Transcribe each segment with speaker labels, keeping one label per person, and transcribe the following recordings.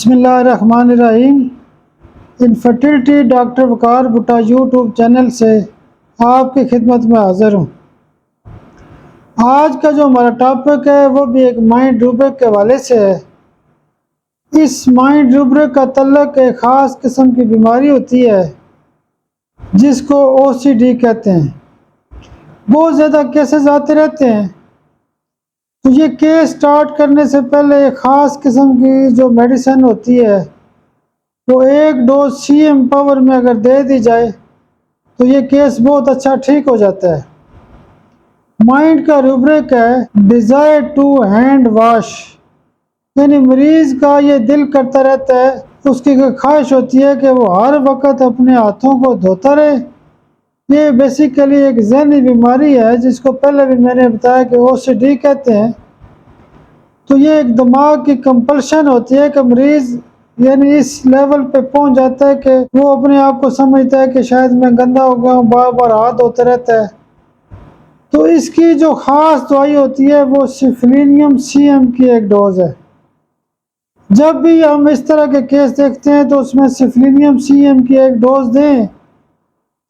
Speaker 1: بسم اللہ الرحمن الرحیم۔ انفرٹیلٹی ڈاکٹر وقار بھٹا یوٹیوب چینل سے آپ کی خدمت میں حاضر ہوں۔ آج کا جو ہمارا ٹاپک ہے وہ بھی ایک مائنڈ روبرک کے حوالے سے ہے۔ اس مائنڈ روبرک کا تعلق ایک خاص قسم کی بیماری ہوتی ہے جس کو OCD کہتے ہیں۔ بہت زیادہ کیسز آتے رہتے ہیں، تو یہ کیس سٹارٹ کرنے سے پہلے ایک خاص قسم کی جو میڈیسن ہوتی ہے وہ 1 ڈوز CM پاور میں اگر دے دی جائے تو یہ کیس بہت اچھا ٹھیک ہو جاتا ہے۔ مائنڈ کا روبرک ہے ڈیزائر ٹو ہینڈ واش، یعنی مریض کا یہ دل کرتا رہتا ہے، اس کی خواہش ہوتی ہے کہ وہ ہر وقت اپنے ہاتھوں کو دھوتا رہے۔ یہ بیسیکلی ایک ذہنی بیماری ہے جس کو پہلے بھی میں نے بتایا کہ OCD کہتے ہیں۔ تو یہ ایک دماغ کی کمپلشن ہوتی ہے کہ مریض یعنی اس لیول پہ پہنچ جاتا ہے کہ وہ اپنے آپ کو سمجھتا ہے کہ شاید میں گندا ہو گیا ہوں، بار بار ہاتھ دھوتا رہتا ہے۔ تو اس کی جو خاص دوائی ہوتی ہے وہ سیفلینیم CM کی ایک ڈوز ہے۔ جب بھی ہم اس طرح کے کیس دیکھتے ہیں تو اس میں سیفلینیم CM کی ایک ڈوز دیں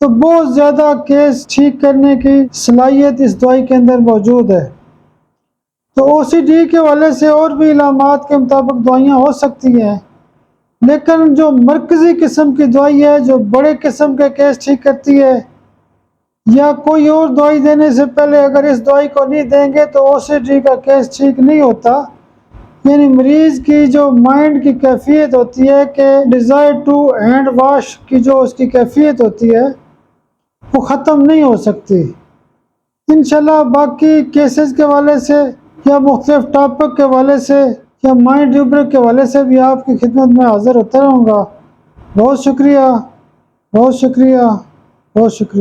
Speaker 1: تو بہت زیادہ کیس ٹھیک کرنے کی صلاحیت اس دوائی کے اندر موجود ہے۔ تو OCD کے حوالے سے اور بھی علامات کے مطابق دوائیاں ہو سکتی ہیں، لیکن جو مرکزی قسم کی دوائی ہے جو بڑے قسم کے کیس ٹھیک کرتی ہے، یا کوئی اور دوائی دینے سے پہلے اگر اس دوائی کو نہیں دیں گے تو OCD کا کیس ٹھیک نہیں ہوتا۔ یعنی مریض کی جو مائنڈ کی کیفیت ہوتی ہے کہ ڈیزائر ٹو ہینڈ واش کی جو اس کی کیفیت ہوتی ہے وہ ختم نہیں ہو سکتی۔ انشاءاللہ باقی کیسز کے حوالے سے یا مختلف ٹاپک کے حوالے سے یا مائنڈ روبرک کے حوالے سے بھی آپ کی خدمت میں حاضر ہوتا رہوں گا۔ بہت شکریہ، بہت شکریہ، بہت شکریہ۔